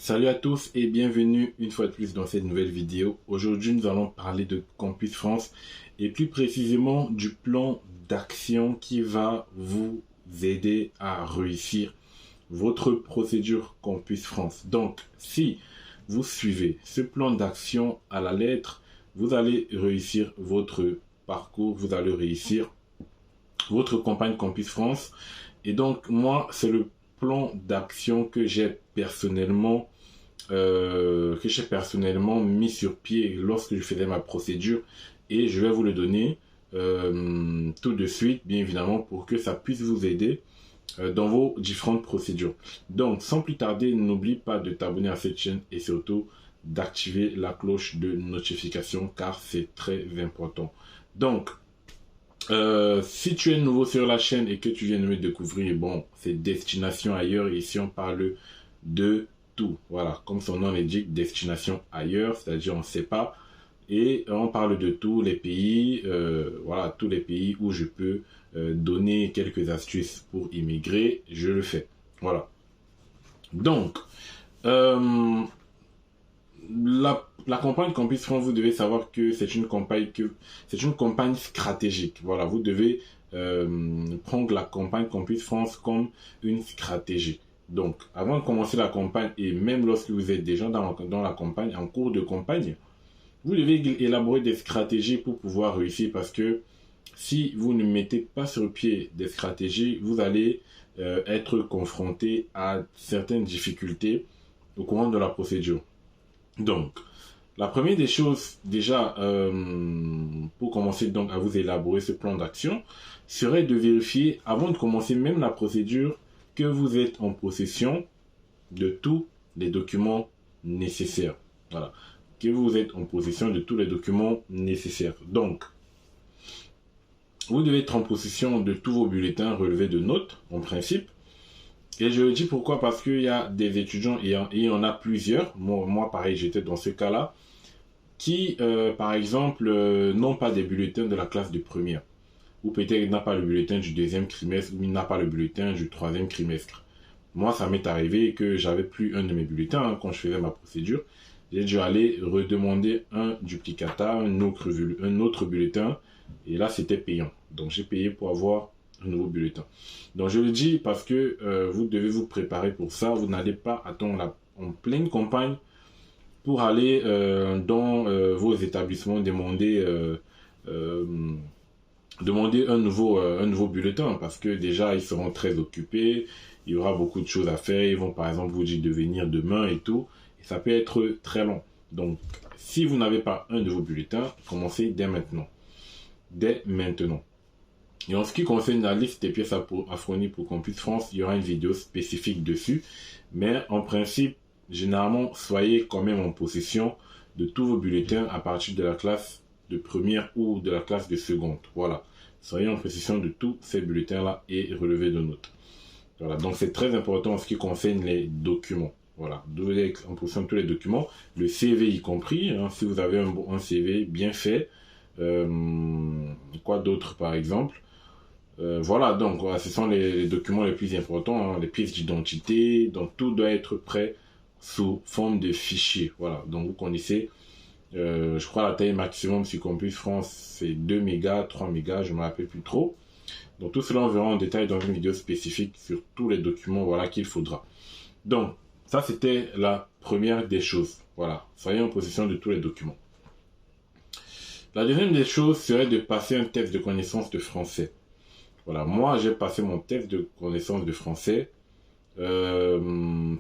Salut à tous et bienvenue une fois de plus dans cette nouvelle vidéo. Aujourd'hui, nous allons parler de Campus France et plus précisément du plan d'action qui va vous aider à réussir votre procédure Campus France. Donc, si vous suivez ce plan d'action à la lettre, vous allez réussir votre parcours, vous allez réussir votre campagne Campus France. Et donc, moi, c'est le plan d'action que j'ai personnellement mis sur pied lorsque je faisais ma procédure, et je vais vous le donner tout de suite, bien évidemment, pour que ça puisse vous aider dans vos différentes procédures. Donc, sans plus tarder, n'oublie pas de t'abonner à cette chaîne et surtout d'activer la cloche de notification car c'est très important. Donc, si tu es nouveau sur la chaîne et que tu viens de me découvrir, bon, c'est Destination Ailleurs. Ici, on parle de tout. Voilà, comme son nom l'indique, Destination Ailleurs, c'est-à-dire on ne sait pas. Et on parle de tous les pays, voilà, tous les pays où je peux donner quelques astuces pour immigrer, je le fais. Voilà. Donc, la campagne Campus France, vous devez savoir que c'est une campagne stratégique. Voilà, vous devez prendre la campagne Campus France comme une stratégie. Donc, avant de commencer la campagne et même lorsque vous êtes déjà dans la campagne, en cours de campagne, vous devez élaborer des stratégies pour pouvoir réussir, parce que si vous ne mettez pas sur pied des stratégies, vous allez être confronté à certaines difficultés au cours de la procédure. Donc, la première des choses, déjà, pour commencer donc à vous élaborer ce plan d'action, serait de vérifier, avant de commencer même la procédure, que vous êtes en possession de tous les documents nécessaires. Voilà. Que vous êtes en possession de tous les documents nécessaires. Donc, vous devez être en possession de tous vos bulletins relevés de notes, en principe. Et je le dis pourquoi, parce qu'il y a des étudiants, et il y en a plusieurs, moi pareil, j'étais dans ce cas-là, qui, par exemple, n'ont pas des bulletins de la classe de première. Ou peut-être il n'a pas le bulletin du deuxième trimestre, ou il n'a pas le bulletin du troisième trimestre. Moi, ça m'est arrivé que j'avais plus un de mes bulletins quand je faisais ma procédure. J'ai dû aller redemander un duplicata, un autre bulletin, et là, c'était payant. Donc, j'ai payé pour avoir un nouveau bulletin. Donc, je le dis parce que vous devez vous préparer pour ça. Vous n'allez pas attendre en pleine campagne pour aller dans vos établissements demander un nouveau bulletin, parce que déjà ils seront très occupés, il y aura beaucoup de choses à faire, ils vont par exemple vous dire de venir demain et tout, et ça peut être très long. Donc si vous n'avez pas un nouveau bulletin, commencez dès maintenant. Et en ce qui concerne la liste des pièces à fournir pour Campus France, il y aura une vidéo spécifique dessus, mais en principe, généralement, soyez quand même en possession de tous vos bulletins à partir de la classe de première ou de la classe de seconde. Voilà. Soyez en possession de tous ces bulletins-là et relevés de notes. Voilà. Donc, c'est très important en ce qui concerne les documents. Voilà. Vous devez être en possession de tous les documents, le CV y compris, hein, si vous avez un CV bien fait. Quoi d'autre, par exemple? Voilà, donc voilà, ce sont les documents les plus importants, hein, les pièces d'identité, donc tout doit être prêt sous forme de fichier. Voilà, donc vous connaissez, je crois la taille maximum sur Campus France, c'est 2 mégas, 3 mégas, je ne me rappelle plus trop. Donc tout cela on verra en détail dans une vidéo spécifique sur tous les documents, voilà, qu'il faudra. Donc, ça c'était la première des choses. Voilà, soyez en possession de tous les documents. La deuxième des choses serait de passer un test de connaissance de français. Voilà, moi j'ai passé mon test de connaissance de français. Je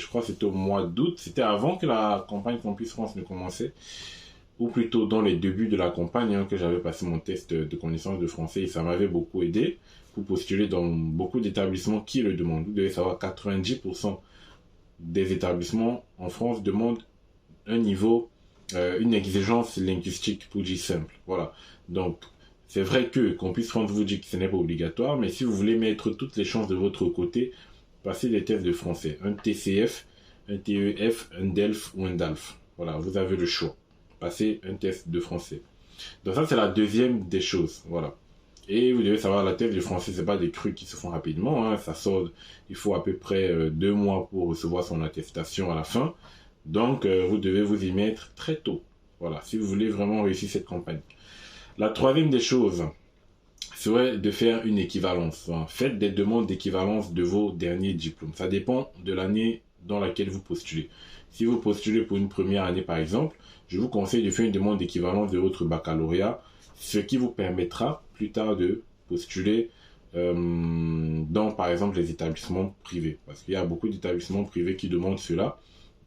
crois que c'était au mois d'août. C'était avant que la campagne Campus France ne commençait, ou plutôt dans les débuts de la campagne, hein, que j'avais passé mon test de connaissance de français, et ça m'avait beaucoup aidé pour postuler dans beaucoup d'établissements qui le demandent. Vous devez savoir, 90% des établissements en France demandent un niveau, une exigence linguistique, pour dire simple. Voilà, donc c'est vrai que Campus France vous dit que ce n'est pas obligatoire, mais si vous voulez mettre toutes les chances de votre côté, passez les tests de français. Un TCF, un TEF, un DELF ou un DALF. Voilà, vous avez le choix. Passez un test de français. Donc ça, c'est la deuxième des choses. Voilà. Et vous devez savoir, la thèse de français, c'est pas des trucs qui se font rapidement, hein. Ça sort, il faut à peu près 2 mois pour recevoir son attestation à la fin. Donc, vous devez vous y mettre très tôt. Voilà, si vous voulez vraiment réussir cette campagne. La troisième des choses serait de faire une équivalence. Faites des demandes d'équivalence de vos derniers diplômes. Ça dépend de l'année dans laquelle vous postulez. Si vous postulez pour une première année, par exemple, je vous conseille de faire une demande d'équivalence de votre baccalauréat, ce qui vous permettra plus tard de postuler dans, par exemple, les établissements privés. Parce qu'il y a beaucoup d'établissements privés qui demandent cela,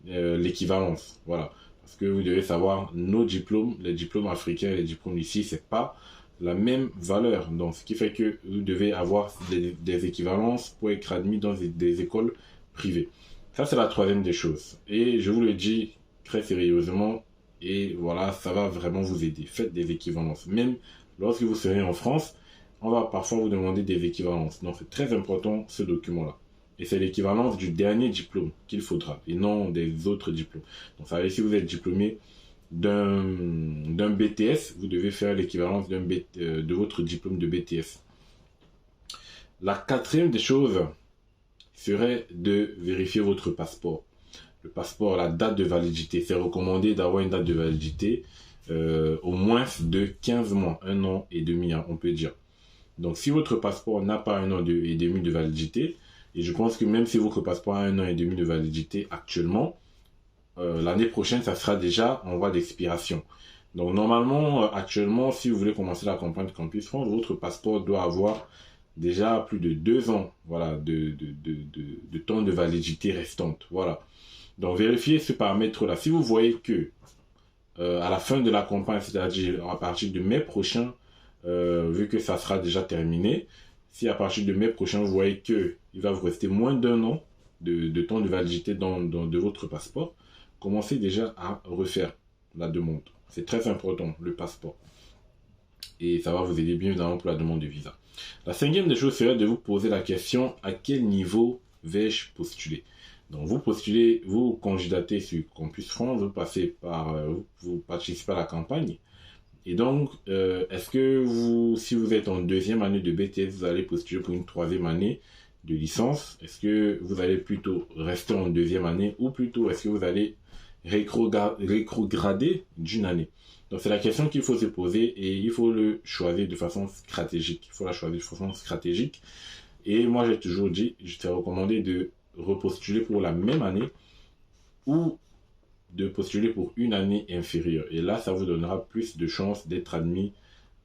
l'équivalence. Voilà. Parce que vous devez savoir, nos diplômes, les diplômes africains et les diplômes ici, c'est pas la même valeur. Donc, ce qui fait que vous devez avoir des équivalences pour être admis dans des écoles privées. Ça, c'est la troisième des choses. Et je vous le dis très sérieusement, et voilà, ça va vraiment vous aider. Faites des équivalences. Même lorsque vous serez en France, on va parfois vous demander des équivalences. Donc, c'est très important, ce document-là. Et c'est l'équivalence du dernier diplôme qu'il faudra, et non des autres diplômes. Donc, ça veut dire, si vous êtes diplômé d'un BTS, vous devez faire l'équivalence de votre diplôme de BTS. La quatrième des choses serait de vérifier votre passeport. Le passeport, la date de validité, c'est recommandé d'avoir une date de validité au moins de 15 mois, 1 an et demi, on peut dire. Donc, si votre passeport n'a pas 1 an et demi de validité, et je pense que même si votre passeport a 1 an et demi de validité actuellement, l'année prochaine, ça sera déjà en voie d'expiration. Donc, normalement, actuellement, si vous voulez commencer la campagne Campus France, votre passeport doit avoir déjà plus de 2 ans, voilà, de temps de validité restante. Voilà. Donc, vérifiez ce paramètre-là. Si vous voyez que à la fin de la campagne, c'est-à-dire à partir de mai prochain, vu que ça sera déjà terminé, si à partir de mai prochain, vous voyez qu'il va vous rester moins d'1 an de temps de validité de votre passeport, commencez déjà à refaire la demande. C'est très important, le passeport. Et ça va vous aider bien évidemment pour la demande de visa. La cinquième des choses serait de vous poser la question, à quel niveau vais-je postuler? Donc vous postulez, vous candidatez sur Campus France, vous participez à la campagne. Et donc, est-ce que si vous êtes en 2e année de BTS, vous allez postuler pour une 3e année de licence? Est-ce que vous allez plutôt rester en 2e année, ou plutôt est-ce que vous allez rétrograder d'une année? Donc c'est la question qu'il faut se poser, et il faut le choisir de façon stratégique. Il faut la choisir de façon stratégique. Et moi j'ai toujours dit, je t'ai recommandé de repostuler pour la même année, ou de postuler pour une année inférieure. Et là, ça vous donnera plus de chances d'être admis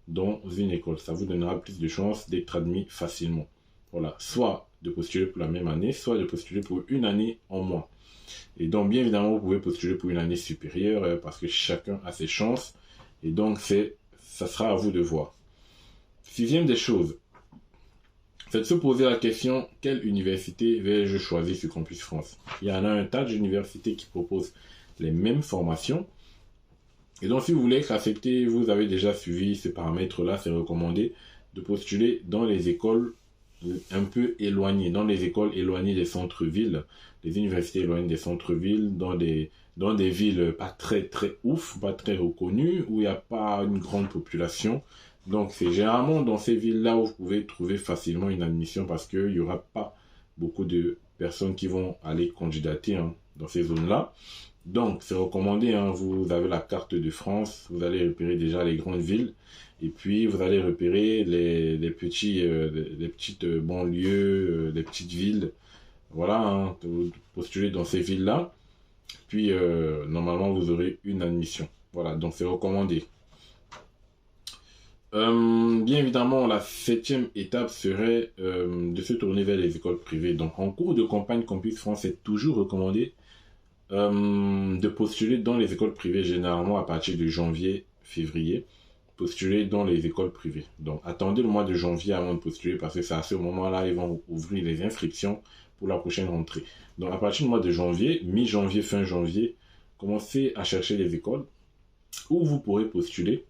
dans une école. Ça vous donnera plus de chances d'être admis facilement. Voilà, soit de postuler pour la même année, soit de postuler pour une année en moins. Et donc, bien évidemment, vous pouvez postuler pour une année supérieure parce que chacun a ses chances. Et donc, ça sera à vous de voir. Sixième des choses, c'est de se poser la question, quelle université vais-je choisir sur Campus France? Il y en a un tas d'universités qui proposent les mêmes formations. Et donc, si vous voulez accepter, vous avez déjà suivi ce paramètre-là, c'est recommandé de postuler dans les écoles un peu éloignées, dans les écoles éloignées des centres-villes, les universités éloignées des centres-villes, dans des villes pas très très ouf, pas très reconnues, où il n'y a pas une grande population. Donc, c'est généralement dans ces villes-là où vous pouvez trouver facilement une admission, parce qu'il n'y aura pas beaucoup de personnes qui vont aller candidater dans ces zones-là. Donc, c'est recommandé, vous avez la carte de France, vous allez repérer déjà les grandes villes, et puis vous allez repérer les petites banlieues, les petites villes. Voilà, vous postulez dans ces villes-là, puis normalement vous aurez une admission. Voilà, donc c'est recommandé. Bien évidemment, la 7e étape serait de se tourner vers les écoles privées. Donc, en cours de campagne Campus France, c'est toujours recommandé de postuler dans les écoles privées, généralement à partir de janvier, février, postuler dans les écoles privées. Donc, attendez le mois de janvier avant de postuler, parce que c'est à ce moment-là ils vont ouvrir les inscriptions pour la prochaine rentrée. Donc, à partir du mois de janvier, mi-janvier, fin janvier, commencez à chercher les écoles où vous pourrez postuler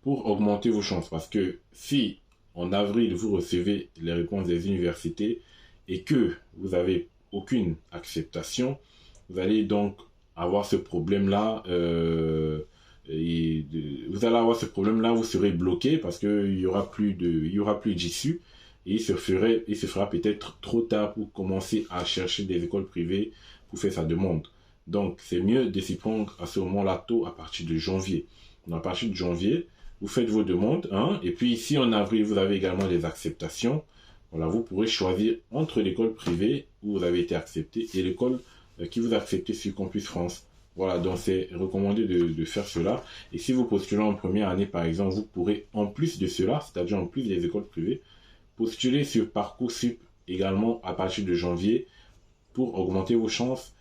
pour augmenter vos chances. Parce que si en avril, vous recevez les réponses des universités et que vous n'avez aucune acceptation, vous allez donc avoir ce problème-là vous allez avoir ce problème-là, vous serez bloqué parce qu'il y aura plus d'issue et il se fera peut-être trop tard pour commencer à chercher des écoles privées pour faire sa demande. Donc, c'est mieux de s'y prendre à ce moment-là tôt, à partir de janvier. Donc, à partir de janvier, vous faites vos demandes, hein, et puis si en avril, vous avez également des acceptations, voilà, vous pourrez choisir entre l'école privée où vous avez été accepté et l'école qui vous a accepté sur Campus France. Voilà, donc c'est recommandé de faire cela. Et si vous postulez en première année, par exemple, vous pourrez, en plus de cela, c'est-à-dire en plus des écoles privées, postuler sur Parcoursup également à partir de janvier pour augmenter vos chances.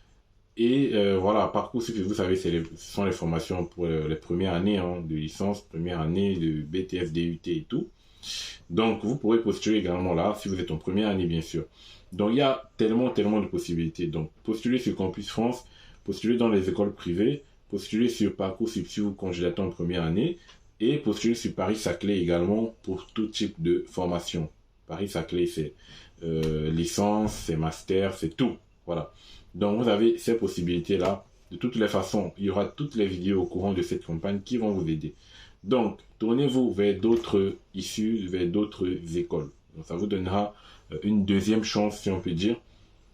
Et voilà, Parcoursup, vous savez, ce sont les formations pour les premières années hein, de licence, première année de BTS, DUT et tout. Donc, vous pourrez postuler également là, si vous êtes en première année, bien sûr. Donc, il y a tellement de possibilités. Donc, postuler sur Campus France, postuler dans les écoles privées, postuler sur Parcoursup si vous candidatez en première année, et postuler sur Paris-Saclay également pour tout type de formation. Paris-Saclay, c'est licence, c'est master, c'est tout. Voilà. Donc, vous avez ces possibilités-là. De toutes les façons, il y aura toutes les vidéos au courant de cette campagne qui vont vous aider. Donc, tournez-vous vers d'autres issues, vers d'autres écoles. Donc, ça vous donnera une deuxième chance, si on peut dire,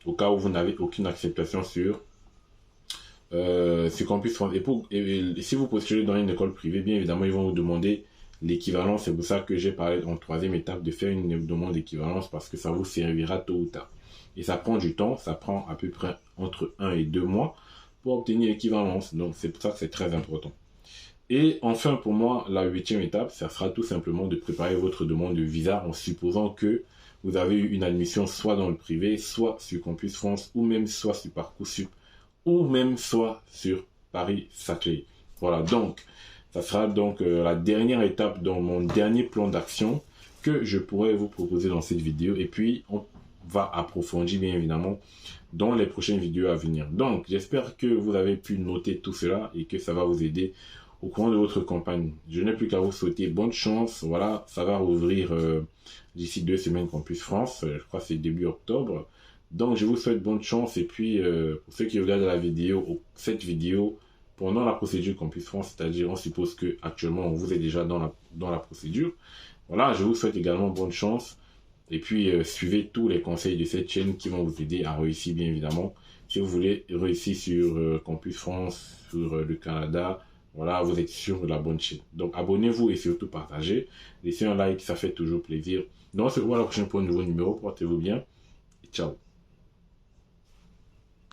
au cas où vous n'avez aucune acceptation sur Campus France. Et si vous postulez dans une école privée, bien évidemment, ils vont vous demander l'équivalence. C'est pour ça que j'ai parlé en troisième étape de faire une demande d'équivalence parce que ça vous servira tôt ou tard. Et ça prend du temps, ça prend à peu près entre 1 et 2 mois pour obtenir l'équivalence. Donc, c'est pour ça que c'est très important. Et enfin, pour moi, la 8e étape, ça sera tout simplement de préparer votre demande de visa en supposant que vous avez eu une admission soit dans le privé, soit sur Campus France, ou même soit sur Parcoursup, ou même soit sur Paris-Saclay. Voilà, donc, ça sera donc la dernière étape dans mon dernier plan d'action que je pourrais vous proposer dans cette vidéo. Et puis, on va approfondir, bien évidemment, dans les prochaines vidéos à venir. Donc, j'espère que vous avez pu noter tout cela et que ça va vous aider au courant de votre campagne. Je n'ai plus qu'à vous souhaiter bonne chance. Voilà, ça va rouvrir d'ici 2 semaines Campus France. Je crois que c'est début octobre. Donc, je vous souhaite bonne chance. Et puis, pour ceux qui regardent cette vidéo pendant la procédure Campus France, c'est-à-dire on suppose que actuellement vous êtes déjà dans la procédure. Voilà, je vous souhaite également bonne chance. Et puis, suivez tous les conseils de cette chaîne qui vont vous aider à réussir, bien évidemment. Si vous voulez réussir sur Campus France, sur le Canada, voilà, vous êtes sur la bonne chaîne. Donc, abonnez-vous et surtout partagez. Laissez un like, ça fait toujours plaisir. Donc, on se revoit la prochaine pour un nouveau numéro. Portez-vous bien et ciao.